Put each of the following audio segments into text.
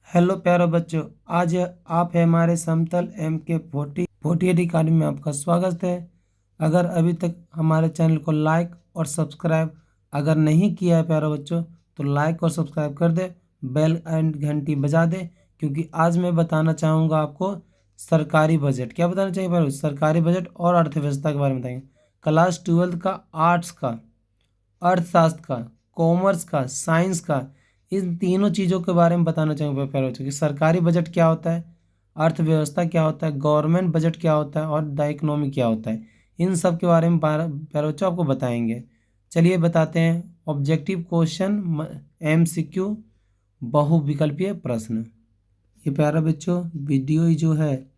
Hello प्यारे बच्चों, आज आप है हमारे समतल MK40 अकेडमी में आपका स्वागत है। अगर अभी तक हमारे चैनल को लाइक और सब्सक्राइब अगर नहीं किया है प्यारे बच्चों, तो लाइक और सब्सक्राइब कर दे, बेल एंड घंटी बजा दे, क्योंकि आज मैं बताना चाहूँगा आपको सरकारी बजट। क्या बताना चाहिए प्यारे बच्चों? सरकारी बजट और अर्थव्यवस्था के बारे में बताएंगे। क्लास 12 का, आर्ट्स का, अर्थशास्त्र का, कॉमर्स का, साइंस का, इन तीनों चीज़ों के बारे में बताना चाहूँगा प्यारे बच्चों कि सरकारी बजट क्या होता है, अर्थव्यवस्था क्या होता है, गवर्नमेंट बजट क्या होता है और द इकोनॉमी क्या होता है। इन सब के बारे में प्यारे बच्चों आपको बताएंगे। चलिए बताते हैं। ऑब्जेक्टिव क्वेश्चन, MCQ, बहुविकल्पीय प्रश्न। ये प्यारा बच्चों वीडियो ही जो है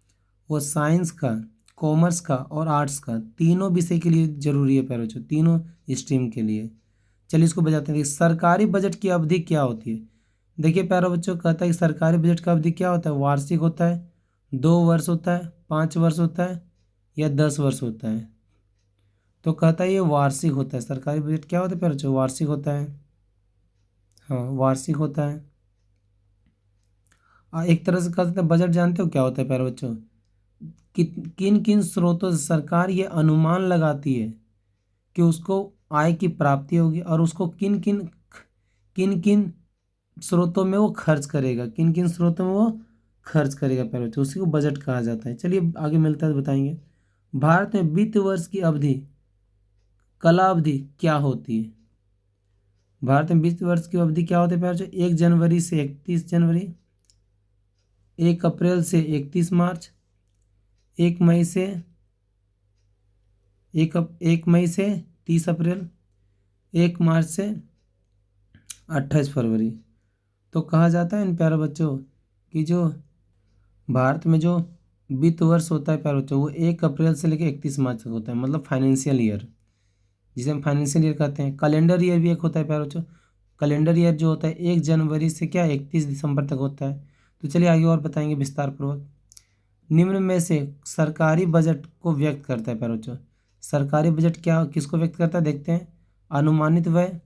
वो साइंस का, कॉमर्स का और आर्ट्स का तीनों विषय के लिए ज़रूरी है प्यारे बच्चों, तीनों स्ट्रीम के लिए। चलिए इसको बताते हैं। सरकारी बजट की अवधि क्या होती है? देखिए प्यारा बच्चों, कहता है कि सरकारी बजट का अवधि क्या होता है? वार्षिक होता है, 2 वर्ष होता है, 5 वर्ष होता है या 10 वर्ष होता है। तो कहता है ये वार्षिक होता है। सरकारी बजट क्या होता है प्यारे बच्चों? वार्षिक होता है। हाँ, वार्षिक होता है। एक तरह से कह सकते हैं बजट। जानते हो क्या होता है प्यारे बच्चों? किन किन स्रोतों से सरकार ये अनुमान लगाती है कि उसको आय की प्राप्ति होगी और उसको किन किन स्रोतों में वो खर्च करेगा, किन किन स्रोतों में वो खर्च करेगा प्यारे बच्चों, उसी को बजट कहा जाता है। चलिए आगे मिलता है तो बताएंगे। भारत में वित्त वर्ष की अवधि, कला अवधि क्या होती है? भारत में वित्त वर्ष की अवधि क्या होती है प्यारे बच्चों? 1 जनवरी से 31 जनवरी, 1 अप्रैल से 31 मार्च, 1 मई से 30 अप्रैल, 1 मार्च से 28 फरवरी। तो कहा जाता है इन प्यारे बच्चों कि जो भारत में जो वित्त वर्ष होता है प्यारे बच्चों, वो 1 अप्रैल से लेकर 31 मार्च तक होता है, मतलब फाइनेंशियल ईयर, जिसे हम फाइनेंशियल ईयर कहते हैं। कैलेंडर ईयर भी एक होता है प्यारे बच्चों। कैलेंडर ईयर जो होता है 1 जनवरी से 31 दिसंबर तक होता है। तो चलिए आगे और बताएंगे विस्तार पूर्वक। निम्न में से सरकारी बजट को व्यक्त करता है प्यारे बच्चों। सरकारी बजट क्या किसको व्यक्त करता है देखते हैं। अनुमानित व्यय,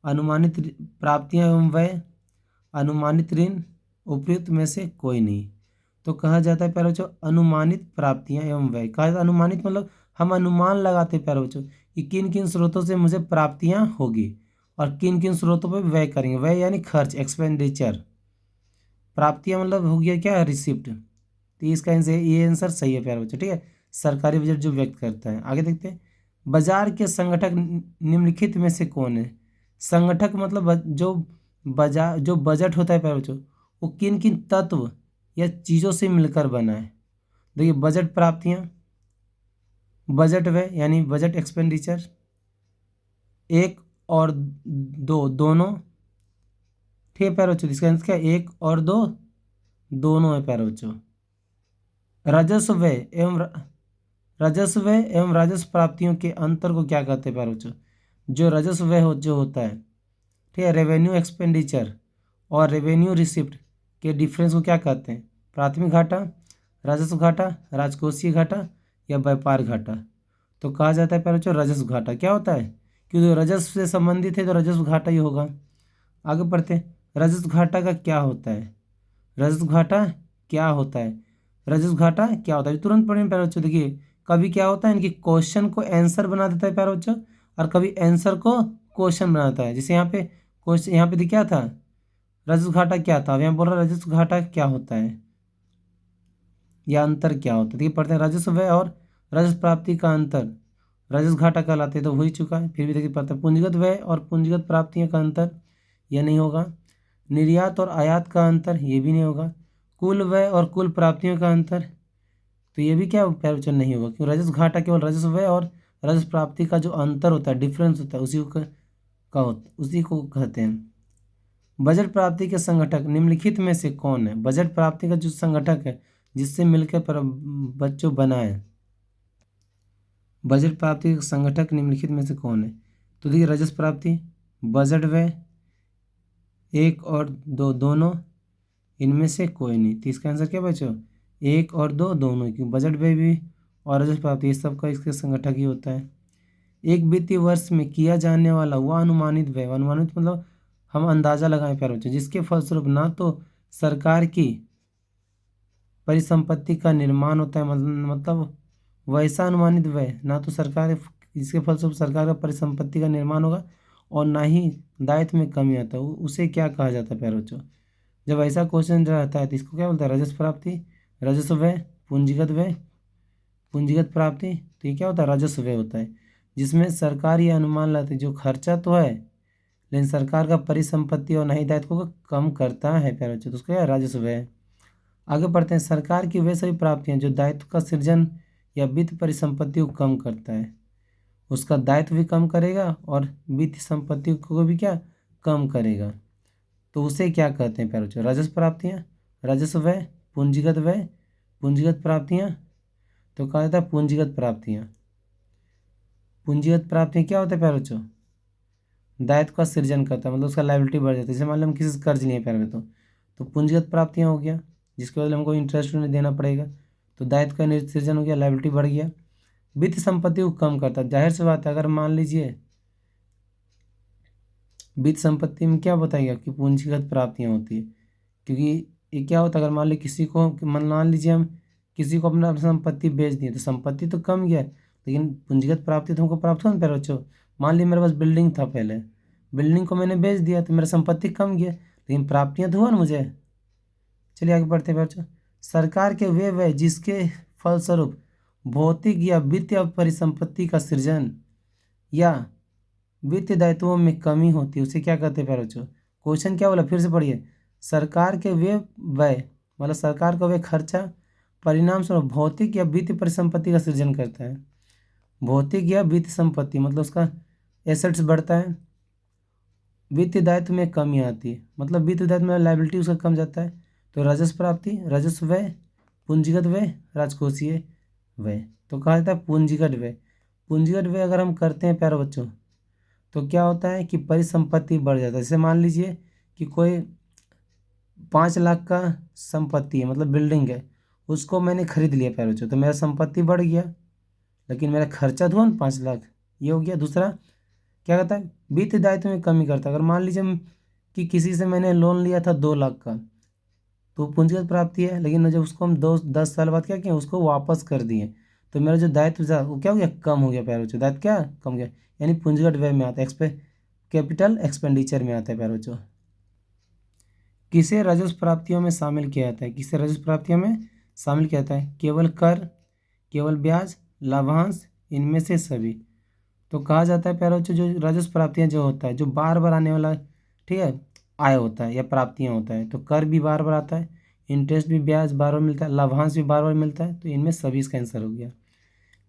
अनुमानित प्राप्तियां एवं व्यय, अनुमानित ऋण, उपयुक्त में से कोई नहीं। तो कहा जाता है प्यारे बच्चों अनुमानित प्राप्तियां एवं व्यय। कहा जाता है अनुमानित मतलब हम अनुमान लगाते हैं प्यारे बच्चों कि किन किन स्रोतों से मुझे प्राप्तियां होगी और किन किन स्रोतों पर व्यय करेंगे। व्यय यानी खर्च, एक्सपेंडिचर। प्राप्तियां मतलब हो गया क्या? रिसिप्ट। तो इसका ये आंसर सही है प्यारे बच्चों, ठीक है। सरकारी बजट जो व्यक्त करता है। आगे देखते हैं। बाजार के संगठक निम्नलिखित में से कौन है? संगठक मतलब जो बजट होता है प्यारे बच्चों, वो किन किन तत्व या चीज़ों से मिलकर बना है। देखिए, बजट प्राप्तियां, बजट व्यय यानी बजट एक्सपेंडिचर, एक और दो दोनों, ठीक है प्यारे बच्चों। इसका आंसर क्या है? एक और दो दोनों है प्यारे बच्चों। राजस्व व्यय एवं राजस्व प्राप्तियों के अंतर को क्या कहते हैं प्यारे बच्चों? जो राजस्व व्यय जो होता है, ठीक है, रेवेन्यू एक्सपेंडिचर और रेवेन्यू रिसिप्ट के डिफरेंस को क्या कहते हैं? प्राथमिक घाटा, राजस्व घाटा, राजकोषीय घाटा या व्यापार घाटा। तो कहा जाता है प्यारे बच्चों राजस्व घाटा। क्या होता है? क्योंकि राजस्व से संबंधित है तो राजस्व घाटा ही होगा। आगे बढ़ते हैं। राजस्व घाटा का क्या होता है? राजस्व घाटा क्या होता है? राजस्व घाटा क्या होता है तुरंत पढ़ें प्यारे बच्चों। देखिए, कभी क्या होता है इनकी क्वेश्चन को आंसर बना देता है प्यारे बच्चों, और कभी आंसर को क्वेश्चन बनाता है। जैसे यहाँ पे क्वेश्चन, यहाँ पे क्या था? राजस्व घाटा क्या था? अब यहाँ बोल रहा है राजस्व घाटा क्या होता है या अंतर क्या होता है। देखिए पढ़ते हैं। राजस्व व्यय और राजस्व प्राप्ति का अंतर राजस्व घाटा कहलाते हैं, तो हो ही चुका है। फिर भी देखिए पढ़ते हैं। पूंजीगत व्यय और पूंजीगत प्राप्तियों का अंतर, यह नहीं होगा। निर्यात और आयात का अंतर, ये भी नहीं होगा। कुल व्यय और कुल प्राप्तियों का अंतर, तो ये भी क्या प्यारे बच्चों नहीं होगा, क्योंकि राजस्व घाटा केवल राजस्व व्यय और राजस्व प्राप्ति का जो अंतर होता है, डिफरेंस होता है, उसी को कहते हैं। बजट प्राप्ति के संगठक निम्नलिखित में से कौन है? बजट प्राप्ति का जो संगठक है जिससे मिलकर बच्चों बना है, बजट प्राप्ति के संगठक निम्नलिखित में से कौन है? तो देखिए, राजस्व प्राप्ति, बजट व्यय, एक और दो दोनों, इनमें से कोई नहीं। तो इसका आंसर क्या बच्चों? एक और दो दोनों, क्योंकि बजट व्यय भी और राजस्व प्राप्ति ये सब का इसके संगठक ही होता है। एक वित्तीय वर्ष में किया जाने वाला वह अनुमानित व्यय, अनुमानित मतलब हम अंदाजा लगाएं प्यारे बच्चों, जिसके फलस्वरूप ना तो सरकार की परिसंपत्ति का निर्माण होता है, मतलब वैसा अनुमानित व्यय ना तो सरकार, इसके फलस्वरूप सरकार का परिसंपत्ति का निर्माण होगा और ना ही दायित्व में कमी आता है, उसे क्या कहा जाता है प्यारे बच्चों। जब ऐसा क्वेश्चन रहता है तो इसको क्या बोलता है, राजस्व प्राप्ति, राजस्व व्यय, पूंजीगत व्यय, पूंजीगत प्राप्ति। तो ये क्या होता है, राजस्व व्यय होता है, जिसमें सरकार ये अनुमान लाती है जो खर्चा तो है लेकिन सरकार का परिसंपत्ति और नहीं दायित्व को कम करता है प्यारे बच्चों, तो उसको क्या है, राजस्व व्यय। आगे बढ़ते हैं, सरकार की वे सभी प्राप्तियां जो दायित्व का सृजन या वित्त परिसंपत्ति को कम करता है, उसका दायित्व भी कम करेगा और वित्त संपत्ति को भी क्या कम करेगा, तो उसे क्या कहते हैं प्यारे बच्चों, राजस्व प्राप्तियां, राजस्व व्यय, पूंजीगत व्यय, पूंजीगत प्राप्तियां। तो कहा जाता है पूंजीगत प्राप्तियां। पूंजीगत प्राप्तियां क्या होता है प्यारे बच्चों, दायित्व का सृजन करता है, मतलब उसका लायबिलिटी बढ़ जाता है। जैसे मान लो हम किसी से कर्ज लिए प्यारे बच्चों, तो पूंजीगत प्राप्तियां हो गया, जिसके बदले हमको इंटरेस्ट नहीं देना पड़ेगा, तो दायित्व का सृजन हो गया, लायबिलिटी बढ़ गया। वित्त संपत्ति को कम करता है, जाहिर सी बात है, अगर मान लीजिए वित्त संपत्ति में क्या बताएगा कि पूंजीगत प्राप्तियां होती है, क्योंकि ये क्या होता है, अगर मान ली किसी को, मान लीजिए हम किसी को अपना संपत्ति बेच दिए तो संपत्ति तो कम गया, लेकिन पूंजीगत प्राप्ति तो हमको प्राप्त हुआ ना प्यारे बच्चों। मान ली मेरे पास बिल्डिंग था पहले, बिल्डिंग को मैंने बेच दिया तो मेरा संपत्ति कम गया, लेकिन प्राप्तियां तो हुआ ना मुझे। चलिए आगे बढ़ते हैं बच्चों। सरकार के वे व्यय जिसके फलस्वरूप भौतिक या वित्तीय परिसंपत्ति का सृजन या वित्तीय दायित्वों में कमी होती है, उसे क्या कहते हैं प्यारे बच्चों। क्वेश्चन क्या बोला, फिर से पढ़िए। सरकार के वे व्यय, मतलब सरकार का वे खर्चा परिणाम स्वरूप भौतिक या वित्तीय परिसंपत्ति का सृजन करता है। भौतिक या वित्तीय संपत्ति मतलब उसका एसेट्स बढ़ता है, वित्तीय दायित्व में कमी आती है, मतलब वित्तीय दायित्व में लायबिलिटी उसका कम जाता है। तो राजस्व प्राप्ति, राजस्व व्यय, पूंजीगत व्यय, राजकोषीय व्यय। तो कहा जाता है पूंजीगत व्यय। पूंजीगत व्यय अगर हम करते हैं प्यारे बच्चों तो क्या होता है कि परिसंपत्ति बढ़ जाता है। जैसे मान लीजिए कि कोई 5 लाख का संपत्ति है, मतलब बिल्डिंग है, उसको मैंने खरीद लिया प्यारे बच्चों, तो मेरा संपत्ति बढ़ गया, लेकिन मेरा खर्चा तो हुआ ना 5 लाख, ये हो गया। दूसरा क्या कहता है, वित्तीय दायित्व में कमी करता है। अगर मान लीजिए कि किसी से मैंने लोन लिया था 2 लाख का, तो पूंजीगत प्राप्ति है, लेकिन जब उसको हम 10 साल बाद क्या किए, उसको वापस कर दिए, तो मेरा जो दायित्व था वो क्या हो गया, कम हो गया प्यारे बच्चों, दायित्व क्या कम हो गया, यानी पूंजीगत व्यय में आता है, कैपिटल एक्सपेंडिचर में आता है प्यारे बच्चों। किसे राजस्व प्राप्तियों में शामिल किया जाता है, किसे राजस्व प्राप्तियों में शामिल किया जाता है, केवल कर, केवल ब्याज, लाभांश, इनमें से सभी। तो कहा जाता है प्यारे बच्चों जो राजस्व प्राप्तियां जो होता है, जो बार बार आने वाला, ठीक है, आय होता है या प्राप्तियां होता है, तो कर भी बार बार आता है, इंटरेस्ट भी, ब्याज बार बार मिलता है, लाभांश भी बार बार मिलता है, तो इनमें सभी इसका आंसर हो गया।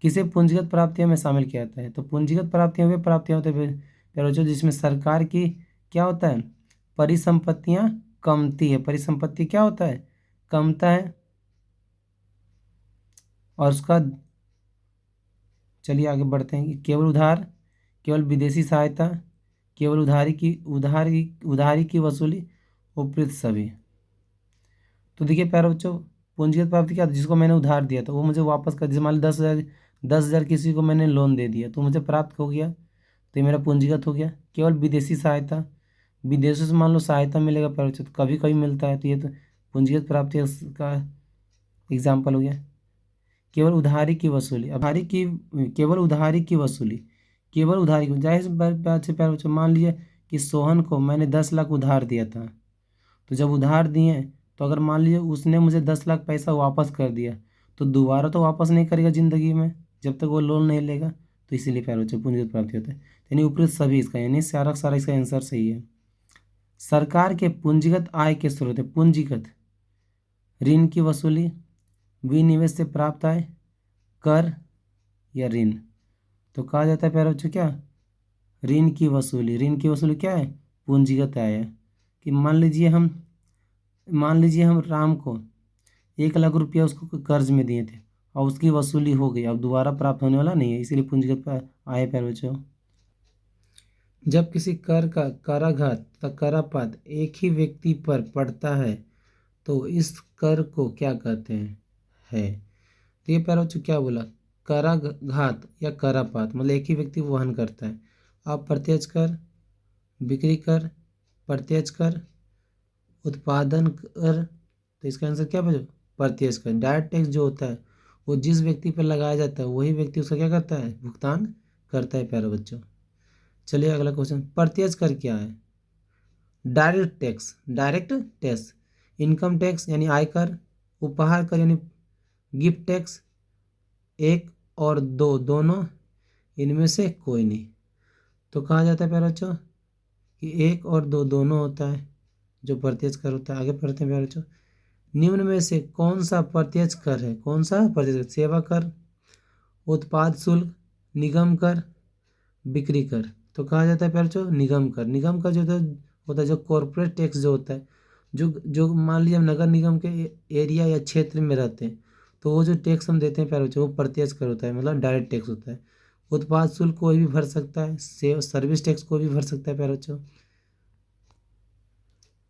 किसे पूंजीगत प्राप्तियों में शामिल किया जाता है, तो पूंजीगत प्राप्तियां वे प्राप्तियां होते हैं प्यारे बच्चों जिसमें सरकार की क्या होता है, परिसंपत्तियां कमती है, परिसंपत्ति क्या होता है, कमता है, और उसका, चलिए आगे बढ़ते हैं। केवल उधार, केवल विदेशी सहायता, केवल उधारी की वसूली, उपयुक्त सभी। तो देखिए प्यारे बच्चों, पूंजीगत प्राप्ति क्या था, जिसको मैंने उधार दिया था वो मुझे वापस कर, जैसे मान लो 10,000 किसी को मैंने लोन दे दिया तो मुझे प्राप्त हो गया, तो ये मेरा पूंजीगत हो गया। केवल विदेशी सहायता, विदेशों से मान लो सहायता मिलेगा प्यारे बच्चों, तो कभी कभी मिलता है, तो ये तो पूंजीगत प्राप्ति का एग्जाम्पल हो गया। केवल उधारी की वसूली, केवल उधारी की वसूली, केवल उधारी की, जाहिर सी बात से प्यारे बच्चों, मान लीजिए कि सोहन को मैंने 10 लाख उधार दिया था, तो जब उधार दिए तो अगर मान लीजिए उसने मुझे 10 लाख पैसा वापस कर दिया, तो दोबारा तो वापस नहीं करेगा ज़िंदगी में जब तक वो लोन नहीं लेगा, तो इसीलिए प्यारे बच्चों पूंजीगत प्राप्ति होता है। यानी उपयुक्त सभी इसका, यानी सारा का सारा इसका आंसर सही है। सरकार के पूंजीगत आय के स्रोत है, पूंजीगत, ऋण की वसूली, विनिवेश से प्राप्त आय, कर या ऋण। तो कहा जाता है प्यारे बच्चों क्या, ऋण की वसूली। ऋण की वसूली क्या है, पूंजीगत आय है। कि मान लीजिए हम राम को 1 लाख रुपया उसको कर्ज में दिए थे और उसकी वसूली हो गई, अब दोबारा प्राप्त होने वाला नहीं है, इसीलिए पूंजीगत आय है प्यारे बच्चों। जब किसी कर का कराघात तथा करापात एक ही व्यक्ति पर पड़ता है तो इस कर को क्या कहते हैं, है। तो ये प्यारे बच्चों क्या बोला, कराघात या करापात मतलब एक ही व्यक्ति वहन करता है। अप्रत्यक्ष कर, बिक्री कर, प्रत्यक्ष कर, उत्पादन कर, तो इसका आंसर क्या बचो, प्रत्यक्ष कर। डायरेक्ट टैक्स जो होता है वो जिस व्यक्ति पर लगाया जाता है वही व्यक्ति उसका क्या करता है, भुगतान करता है प्यारे बच्चों। चलिए अगला क्वेश्चन, प्रत्यक्ष कर क्या है। Direct tax, direct tax, income tax यानी आयकर, उपहार कर यानी गिफ्ट टैक्स, एक और दो दोनों, इनमें से कोई नहीं। तो कहा जाता है प्यारे बच्चों कि एक और दो दोनों होता है जो प्रत्यक्ष कर होता है। आगे पढ़ते हैं प्यारे बच्चों, निम्न में से कौन सा प्रत्यक्ष कर है, कौन सा प्रत्यक्ष कर, सेवा कर, उत्पाद शुल्क, निगम कर, बिक्री कर। तो कहा जाता है प्यारे बच्चों निगम कर। निगम कर जो होता है जो कॉरपोरेट टैक्स जो होता है, जो मान लीजिए हम नगर निगम के एरिया या क्षेत्र में रहते हैं तो वो जो टैक्स हम देते हैं प्यारे बच्चों वो प्रत्यक्ष कर होता है, मतलब डायरेक्ट टैक्स होता है। उत्पाद शुल्क कोई भी भर सकता है, सर्विस टैक्स कोई भी भर सकता है प्यारे बच्चों।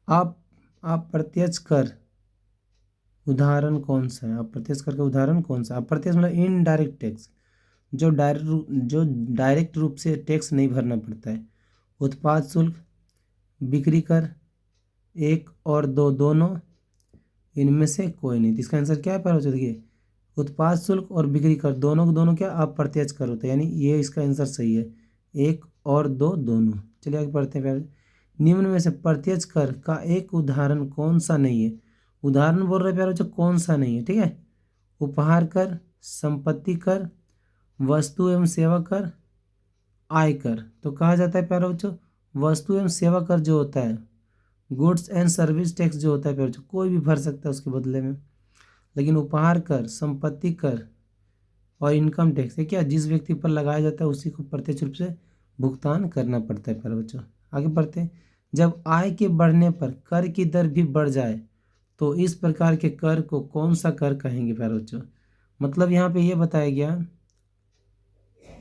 आप अप्रत्यक्ष कर उदाहरण कौन सा है, अप्रत्यक्ष कर का उदाहरण कौन सा। अप्रत्यक्ष मतलब इनडायरेक्ट टैक्स, जो डायरेक्ट रूप से टैक्स नहीं भरना पड़ता है। उत्पाद शुल्क, बिक्री कर, एक और दो दोनों, इनमें से कोई नहीं। तो इसका आंसर क्या है प्यारे बच्चों, देखिए उत्पाद शुल्क और बिक्री कर दोनों दोनों क्या अप्रत्यक्ष कर होते हैं, यानी ये इसका आंसर सही है, एक और दो दोनों। चलिए आगे पढ़ते हैं प्यारे। निम्न में से प्रत्यक्ष कर का एक उदाहरण कौन सा नहीं है। उदाहरण बोल रहे हैं प्यारे बच्चों कौन सा नहीं है, ठीक है। उपहार कर, संपत्ति कर, वस्तु एवं सेवा कर, आयकर। तो कहा जाता है प्यारे बच्चों वस्तु एवं सेवा कर जो होता है, गुड्स एंड सर्विस टैक्स जो होता है प्यारे बच्चों कोई भी भर सकता है उसके बदले में। लेकिन उपहार कर, संपत्ति कर और इनकम टैक्स ये क्या जिस व्यक्ति पर लगाया जाता है उसी को प्रत्यक्ष रूप से भुगतान करना पड़ता है प्यारे बच्चों। आगे बढ़ते हैं, जब आय के बढ़ने पर कर की दर भी बढ़ जाए तो इस प्रकार के कर को कौन सा कर कहेंगे प्यारे बच्चों। मतलब यहाँ पे ये बताया गया,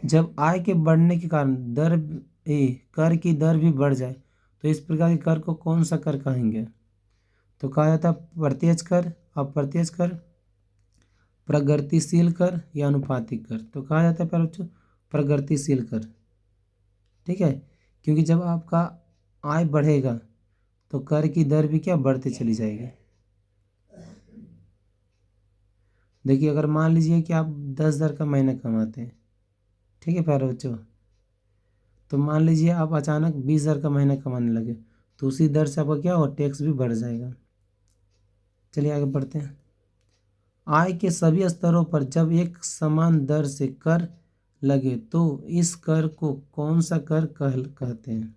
जब आय के बढ़ने के कारण कर की दर भी बढ़ जाए तो इस प्रकार के कर को कौन सा कर कहेंगे। तो कहा जाता है प्रत्यक्ष कर, अप्रत्यक्ष कर, प्रगतिशील कर या अनुपातिक कर। तो कहा जाता है प्यारे बच्चों प्रगतिशील कर, ठीक है, क्योंकि जब आपका आय बढ़ेगा तो कर की दर भी क्या बढ़ती चली जाएगी। देखिए अगर मान लीजिए कि आप 10,000 का महीना कमाते हैं, ठीक है प्यारे बच्चों, तो मान लीजिए आप अचानक 20,000 का महीना कमाने लगे तो उसी दर से आपका क्या हो टैक्स भी बढ़ जाएगा। चलिए आगे बढ़ते हैं, आय के सभी स्तरों पर जब एक समान दर से कर लगे तो इस कर को कौन सा कर कहते हैं।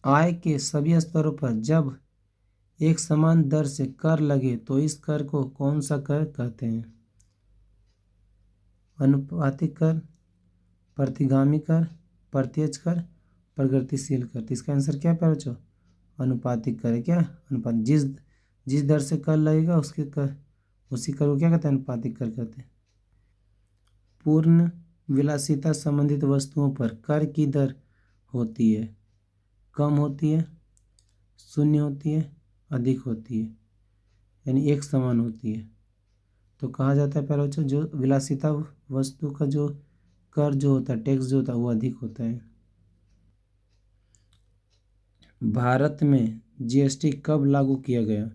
आय के सभी स्तरों पर जब एक समान दर से कर लगे तो इस कर को कौन सा कर कहते हैं। अनुपातिक कर, प्रतिगामी कर, प्रत्यक्ष कर, प्रगतिशील कर। तो इसका आंसर क्या है प्यारे बच्चों, अनुपातिक कर है। क्या अनुपात, जिस जिस दर से कर लगेगा उसके कर उसी कर को क्या कहते हैं, अनुपातिक कर कहते हैं। पूर्ण विलासिता संबंधित वस्तुओं पर कर की दर होती है, कम होती है, शून्य होती है, अधिक होती है, यानी एक समान होती है। तो कहा जाता है प्यारे बच्चों जो विलासिता वस्तु का जो कर जो होता है, टैक्स जो होता है वो अधिक होता है। भारत में जीएसटी कब लागू किया गया।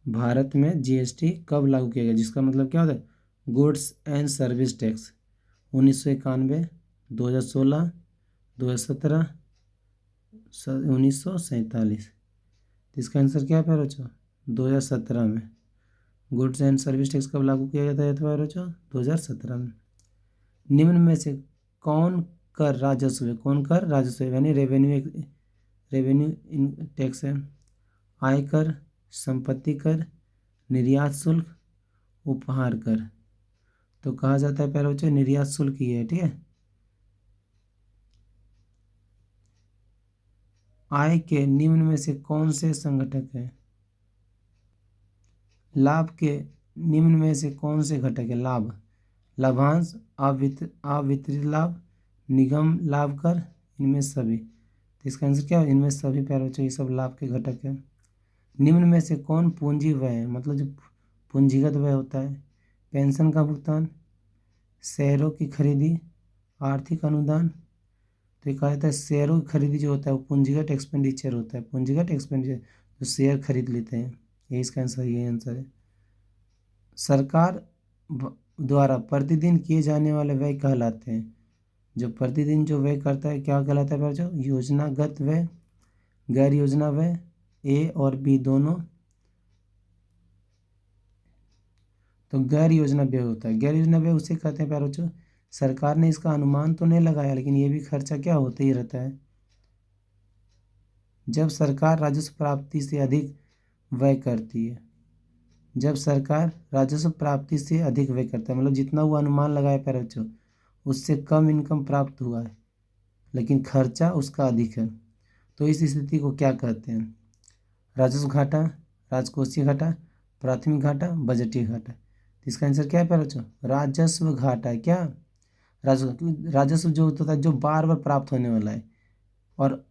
भारत में जीएसटी कब लागू किया गया, जिसका मतलब क्या होता है गुड्स एंड सर्विस टैक्स। 1991, 2016, 2017, 1947। इसका आंसर क्या है प्यारे बच्चों, 2017 में। गुड्स एंड सर्विस टैक्स कब लागू किया जाता है प्यारे बच्चों, 2017 में। निम्न में से कौन कर राजस्व है, कौन कर राजस्व है, यानी रेवेन्यू टैक्स है। आयकर, संपत्ति कर, निर्यात शुल्क, उपहार कर। तो कहा जाता है प्यारे बच्चों निर्यात शुल्क ही है, ठीक है। आय के निम्न में से कौन से संघटक है, लाभ के निम्न में से कौन से घटक है, लाभ, लाभांश, अवितरित लाभ, निगम लाभ कर, इनमें सभी। तो इसका आंसर क्या है, इनमें सभी प्यारे बच्चों ये सब लाभ के घटक है। निम्न में से कौन पूंजी व्यय है, मतलब जो पूंजीगत व्यय होता है, पेंशन का भुगतान, शेयरों की खरीदी, आर्थिक अनुदान। तो ये कहा जाता है शेयरों की खरीदी जो होता है वो पूंजीगत एक्सपेंडिचर होता है, पूंजीगत एक्सपेंडिचर जो शेयर खरीद लेते हैं, ये इसका आंसर, ये आंसर है। सरकार द्वारा प्रतिदिन किए जाने वाले व्यय कहलाते हैं, जो प्रतिदिन जो व्यय करता है क्या कहलाता है बच्चों? योजनागत व्यय, गैर योजना व्यय, ए और बी दोनों। तो गैर योजना व्यय होता है, गैर योजना व्यय उसे कहते हैं प्यारे बच्चों, सरकार ने इसका अनुमान तो नहीं लगाया लेकिन ये भी खर्चा क्या होता ही रहता है। जब सरकार राजस्व प्राप्ति से अधिक व्यय करती है, जब सरकार राजस्व प्राप्ति से अधिक व्यय करता है, मतलब जितना वो अनुमान लगाया प्यारे बच्चों उससे कम इनकम प्राप्त हुआ है लेकिन खर्चा उसका अधिक है, तो इस स्थिति को क्या कहते हैं? राजस्व घाटा, राजकोषीय घाटा, प्राथमिक घाटा, बजटीय घाटा। तो इसका आंसर क्या है प्यारे बच्चों? राजस्व घाटा है। क्या? राजस्व जो होता है जो बार बार प्राप्त होने वाला है, और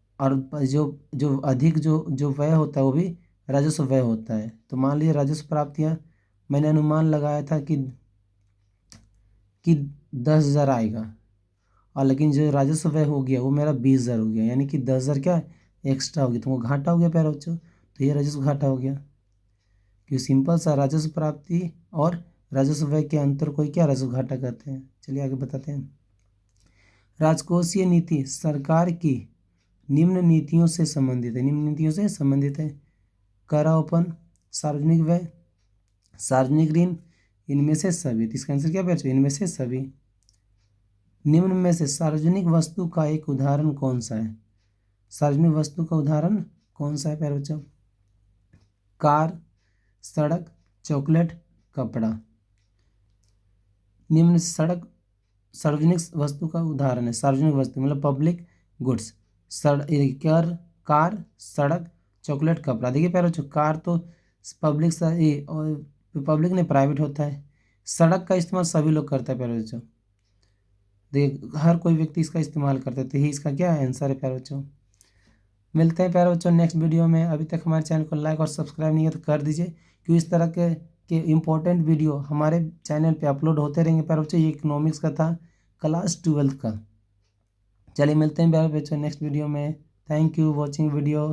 जो जो अधिक जो जो व्यय होता है वो भी राजस्व व्यय होता है। तो मान लीजिए राजस्व प्राप्तियाँ मैंने अनुमान लगाया था कि 10,000 आएगा, और लेकिन जो राजस्व व्यय हो गया वो मेरा 20,000 हो गया, यानी कि 10,000 क्या एक्स्ट्रा हो गया, तो वो घाटा हो गया प्यारे बच्चों। तो ये राजस्व घाटा हो गया, कि सिंपल सा राजस्व प्राप्ति और राजस्व व्यय के अंतर को ही क्या राजस्व घाटा कहते हैं। चलिए आगे बताते हैं। राजकोषीय नीति सरकार की निम्न नीतियों से संबंधित है, निम्न नीतियों से संबंधित है। करारोपण, सार्वजनिक व्यय, सार्वजनिक ऋण, इनमें से सभी। तो इसका आंसर क्या बच्चों? इनमें से सभी। निम्न में से सार्वजनिक वस्तु का एक उदाहरण कौन सा है? सार्वजनिक वस्तु का उदाहरण कौन सा है प्यारे बच्चों? कार, सड़क, चॉकलेट, कपड़ा। निम्न सड़क सार्वजनिक वस्तु का उदाहरण है, सार्वजनिक वस्तु मतलब पब्लिक गुड्स। कार, सड़क, चॉकलेट, कपड़ा। देखिए प्यारे बच्चों कार तो पब्लिक और पब्लिक ने प्राइवेट होता है। सड़क का इस्तेमाल सभी लोग करते हैं प्यारे बच्चों, देखिए हर कोई व्यक्ति इसका इस्तेमाल करता है, तो यही इसका क्या आंसर है प्यारे बच्चों। मिलते हैं प्यारे बच्चों नेक्स्ट वीडियो में। अभी तक हमारे चैनल को लाइक और सब्सक्राइब नहीं है तो कर दीजिए, क्योंकि इस तरह के इम्पोर्टेंट वीडियो हमारे चैनल पे अपलोड होते रहेंगे प्यारे बच्चों। ये इकोनॉमिक्स का था, क्लास 12th का। चलिए मिलते हैं प्यारे बच्चों नेक्स्ट वीडियो में। Thank you watching video.